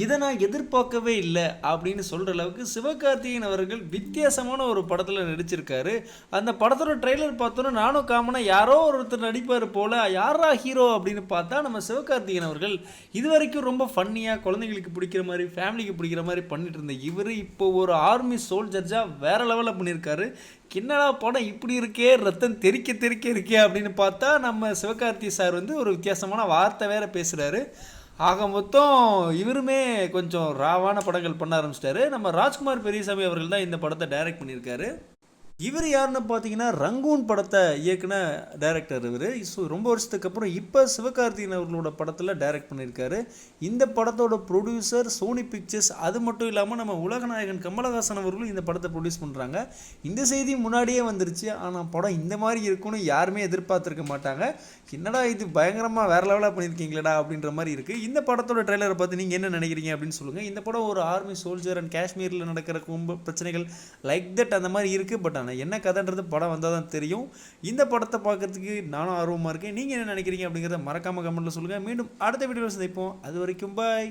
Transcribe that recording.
இதை நான் எதிர்பார்க்கவே இல்லை அப்படின்னு சொல்கிற அளவுக்கு சிவகார்த்திகேயன் அவர்கள் வித்தியாசமான ஒரு படத்தில் நடிச்சிருக்காரு. அந்த படத்தோட ட்ரெய்லர் பார்த்தோன்னா நானும் காமனாக யாரோ ஒருத்தர் நடிப்பார் போல், யாரா ஹீரோ அப்படின்னு பார்த்தா நம்ம சிவகார்த்திகேயன் அவர்கள் இது வரைக்கும் ரொம்ப ஃபன்னியாக குழந்தைங்களுக்கு பிடிக்கிற மாதிரி ஃபேமிலிக்கு பிடிக்கிற மாதிரி பண்ணிட்டு இருந்த இவர் இப்போ ஒரு ஆர்மி சோல்ஜர்ஸாக வேற லெவலில் பண்ணியிருக்காரு. என்னடா படம் இப்படி இருக்கே, ரத்தம் தெறிக்க தெறிக்க இருக்கே அப்படின்னு பார்த்தா நம்ம சிவகார்த்தி சார் வந்து ஒரு வித்தியாசமான வார்த்தை வேற பேசுகிறாரு. ஆக மொத்தம் இவருமே கொஞ்சம் ராவான படங்கள் பண்ண ஆரம்பிச்சிட்டாரு. நம்ம ராஜ்குமார் பெரியசாமி அவர்கள் தான் இந்த படத்தை டைரக்ட் பண்ணியிருக்காரு. இவர் யாருன்னு பார்த்தீங்கன்னா ரங்கூன் படத்தை இயக்குன டைரக்டர் இவர். ரொம்ப வருஷத்துக்கு அப்புறம் இப்போ சிவகார்த்திகேயன் அவர்களோட படத்தில் டைரக்ட் பண்ணியிருக்காரு. இந்த படத்தோட ப்ரொடியூசர் சோனி பிக்சர்ஸ். அது மட்டும் இல்லாமல் நம்ம உலகநாயகன் கமலஹாசன் அவர்களும் இந்த படத்தை ப்ரொடியூஸ் பண்ணுறாங்க. இந்த செய்தி முன்னாடியே வந்துருச்சு, ஆனால் படம் இந்த மாதிரி இருக்குன்னு யாருமே எதிர்பார்த்துருக்க மாட்டாங்க. என்னடா இது பயங்கரமாக வேறு லெவலாக பண்ணியிருக்கீங்களா அப்படின்ற மாதிரி இருக்குது. இந்த படத்தோட ட்ரெய்லரை பார்த்து நீங்கள் என்ன நினைக்கிறீங்க அப்படின்னு சொல்லுங்கள். இந்த படம் ஒரு ஆர்மி சோல்ஜர் அண்ட் காஷ்மீரில் நடக்கிற ரொம்ப பிரச்சனைகள் லைக் தட் அந்த மாதிரி இருக்குது. பட் என்ன கதைன்றது படம் வந்தால் தான் தெரியும். இந்த படத்தை பார்க்கறதுக்கு நானும் ஆர்வமாக இருக்கேன். நீங்கள் என்ன நினைக்கிறீங்க அப்படிங்கிறத மறக்காமல் கமெண்ட்டில் சொல்லுங்கள். மீண்டும் அடுத்த வீடியோவில் சந்திப்போம். அது வரைக்கும் பாய்.